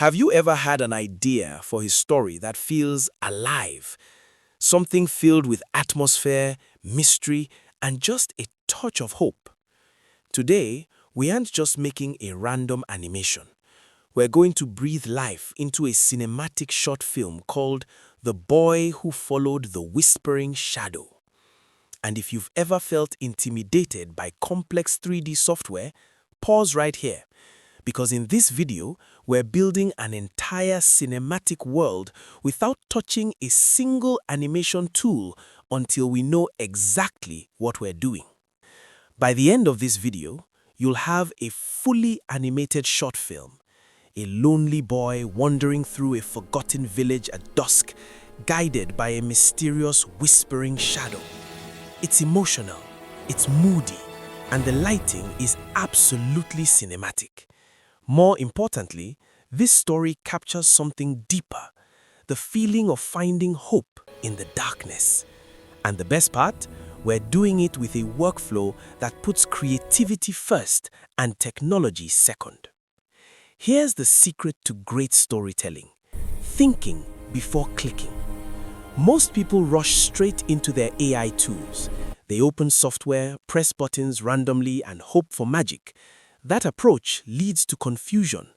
Have you ever had an idea for his story that feels alive? Something filled with atmosphere, mystery, and just a touch of hope. Today, we aren't just making a random animation. We're going to breathe life into a cinematic short film called The Boy Who Followed the Whispering Shadow. And if you've ever felt intimidated by complex 3D software, pause right here. Because in this video, we're building an entire cinematic world without touching a single animation tool until we know exactly what we're doing. By the end of this video, you'll have a fully animated short film. A lonely boy wandering through a forgotten village at dusk, guided by a mysterious whispering shadow. It's emotional, it's moody, and the lighting is absolutely cinematic. More importantly, this story captures something deeper, the feeling of finding hope in the darkness. And the best part, we're doing it with a workflow that puts creativity first and technology second. Here's the secret to great storytelling: thinking before clicking. Most people rush straight into their AI tools. They open software, press buttons randomly, and hope for magic. That approach leads to confusion.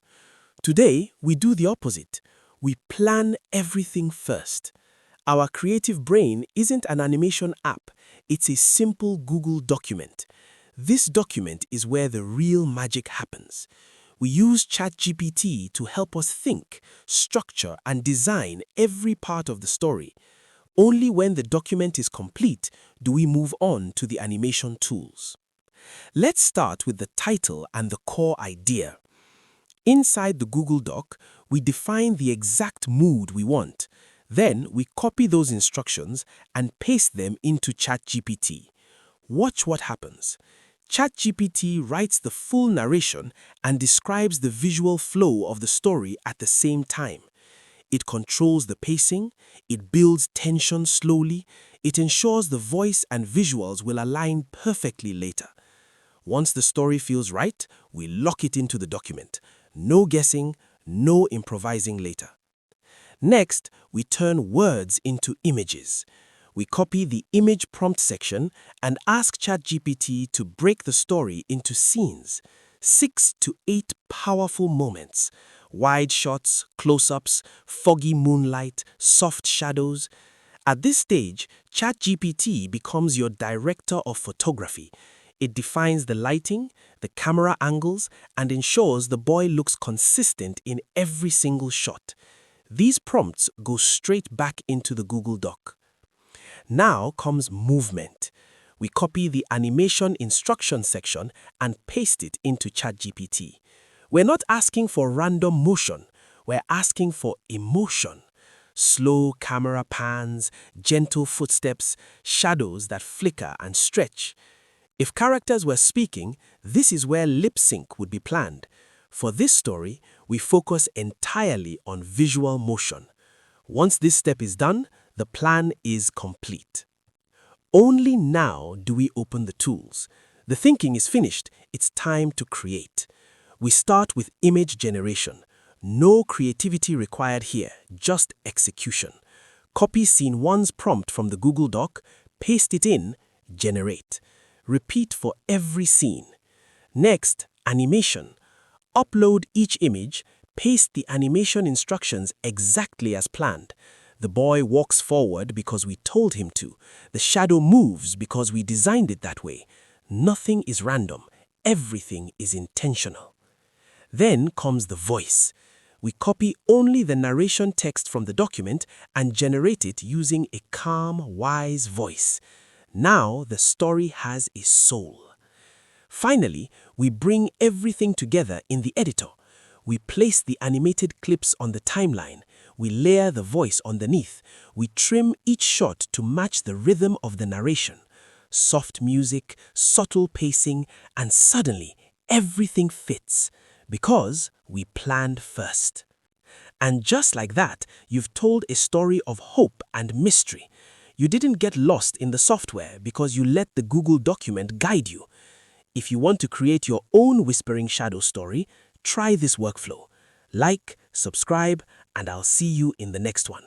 Today, we do the opposite. We plan everything first. Our creative brain isn't an animation app, it's a simple Google document. This document is where the real magic happens. We use ChatGPT to help us think, structure, and design every part of the story. Only when the document is complete do we move on to the animation tools. Let's start with the title and the core idea. Inside the Google Doc, we define the exact mood we want. Then we copy those instructions and paste them into ChatGPT. Watch what happens. ChatGPT writes the full narration and describes the visual flow of the story at the same time. It controls the pacing, it builds tension slowly, it ensures the voice and visuals will align perfectly later. Once the story feels right, we lock it into the document. No guessing, no improvising later. Next, we turn words into images. We copy the image prompt section and ask ChatGPT to break the story into scenes. 6 to 8 powerful moments. Wide shots, close-ups, foggy moonlight, soft shadows. At this stage, ChatGPT becomes your director of photography. It defines the lighting, the camera angles, and ensures the boy looks consistent in every single shot. These prompts go straight back into the Google Doc. Now comes movement. We copy the animation instruction section and paste it into ChatGPT. We're not asking for random motion, we're asking for emotion. Slow camera pans, gentle footsteps, shadows that flicker and stretch. If characters were speaking, this is where lip sync would be planned. For this story, we focus entirely on visual motion. Once this step is done, the plan is complete. Only now do we open the tools. The thinking is finished, it's time to create. We start with image generation. No creativity required here, just execution. Copy scene 1's prompt from the Google Doc, paste it in, generate. Repeat for every scene. Next, animation. Upload each image, paste the animation instructions exactly as planned. The boy walks forward because we told him to. The shadow moves because we designed it that way. Nothing is random. Everything is intentional. Then comes the voice. We copy only the narration text from the document and generate it using a calm, wise voice. Now the story has a soul. Finally, we bring everything together in the editor. We place the animated clips on the timeline. We layer the voice underneath. We trim each shot to match the rhythm of the narration. Soft music, subtle pacing, and suddenly everything fits because we planned first. And just like that, you've told a story of hope and mystery. You didn't get lost in the software because you let the Google document guide you. If you want to create your own Whispering Shadow story, try this workflow. Like, subscribe, and I'll see you in the next one.